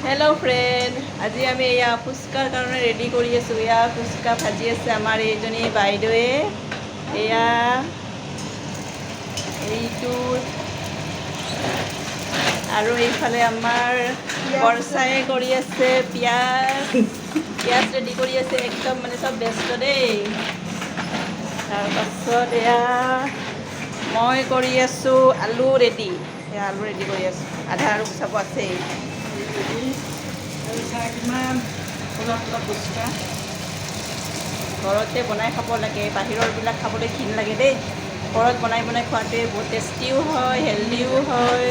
Hello' friend, আজি আমি এয়া ফুচকাৰ কাৰণে ৰেডি কৰি আছোঁ। এয়া ফুচকা ভাজি আছে আমাৰ এইজনী বাইদেৱে। এয়া এইটো আৰু এইফালে আমাৰ বৰচাই কৰি আছে পিঁয়াজ ৰেডি কৰি আছে। একদম মানে চব ব্যস্ত দেই। তাৰপাছত এয়া মই কৰি আছোঁ আলু ৰেডি। এয়া আলু ৰেডি কৰি আছোঁ, আধা আৰু গুচাব আছেই। আৰু চাহ কিমান ফুলা ফুচকা ঘৰতে বনাই খাব লাগে, বাহিৰৰবিলাক খাবলৈ ঘিণ লাগে দেই। ঘৰত বনাই খোৱাটোৱে বহুত টেষ্টিও হয়, হেল্ডিও হয়।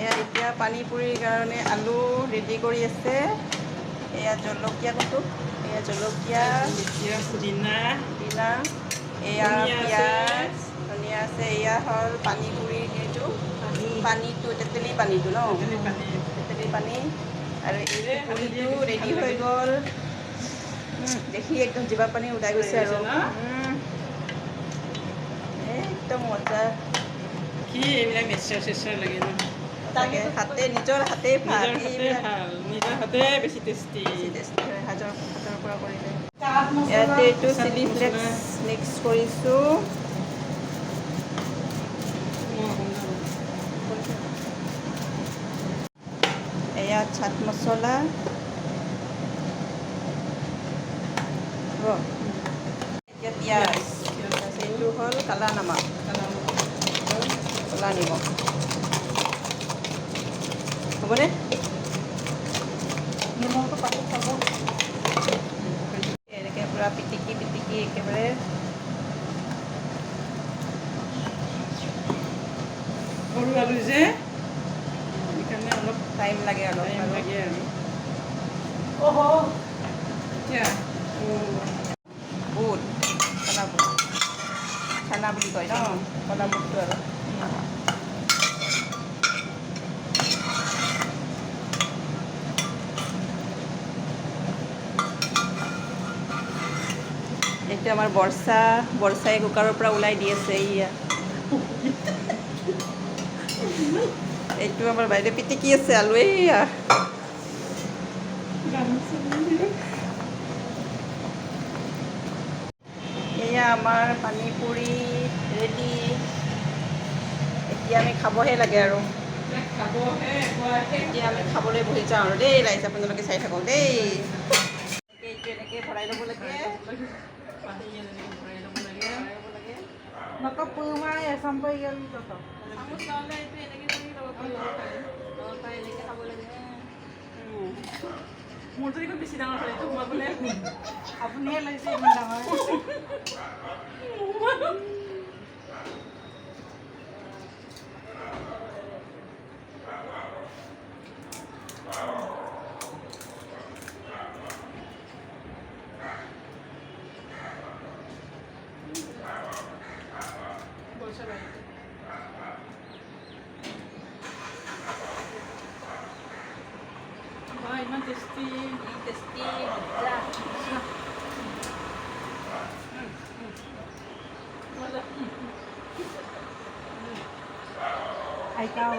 এয়া এতিয়া পানী পুৰিৰ কাৰণে আলু ৰেডি কৰি আছে। এয়া জলকীয়া কটো, এয়া জলকীয়া, পুদিনা, এয়া ধনিয়া আছে, পিঁয়াজ, ধনিয়া আছে। এয়া হ'ল পানী পুৰিৰ এইটো পানীটো, তেতেলী পানীটো ন, তেতেলী পানী। আৰু এই পুৰিটো ৰেডি হৈ গ'ল। দেখি একদম জিভা পানী ওলাই গৈছে আৰু একদম মজা। কি এইবিলাক মিক্সাৰ চিক্সাৰ লাগে ন? তাকে নিজৰ হাতেই ভাল, নিজৰ হাতে এইবিলাক ভাল, নিজৰ হাতে বেছি টেষ্টি। বেছি টেষ্টি হয় হাতৰ পৰা কৰিলে। ইয়াতে এইটো চিলি ফ্লেক্স মিক্স কৰিছোঁ। এয়া চাট মছলা, এতিয়া পিঁয়াজ, এইটো হ'ল কালা নমক, ক'লা নিমখ। হ'বনে? নিমখটো পাছত খাব। এনেকৈ পূৰা পিটিকি একেবাৰে সৰু আলু যে, সেইকাৰণে অলপ টাইম লাগে অলপ টাইম আৰু। লাগে আৰু। এতিয়া বুট, ক'লা বুট, চানা বুলি কয় ন, ক'লা বুটটো আৰু। এইটো আমাৰ বৰচাই কুকাৰৰ পৰা ওলাই দি আছে। এইটো আমাৰ বাইদেউ পিটিকি আছে আলু। এয়া আমাৰ পানী পুৰি ৰেডি। এতিয়া আমি খাবহে লাগে আৰু। এতিয়া আমি খাবলৈ বহি যাওঁ আৰু দেই। ৰাইজ আপোনালোকে চাই থাকক দেই। এইটো এনেকৈ ভৰাই ল'ব লাগে। চামুচ নহ'লে এইটো এনেকৈ কৰি ল'ব পাৰি। এনেকৈ খাব লাগে। মোৰটো দেখোন বেছি ডাঙৰ হ'ল, এইটো সোমাবলৈ আপুনিহে লৈছে ইমান ডাঙৰ। ইমান টেষ্টি। Ay, cao.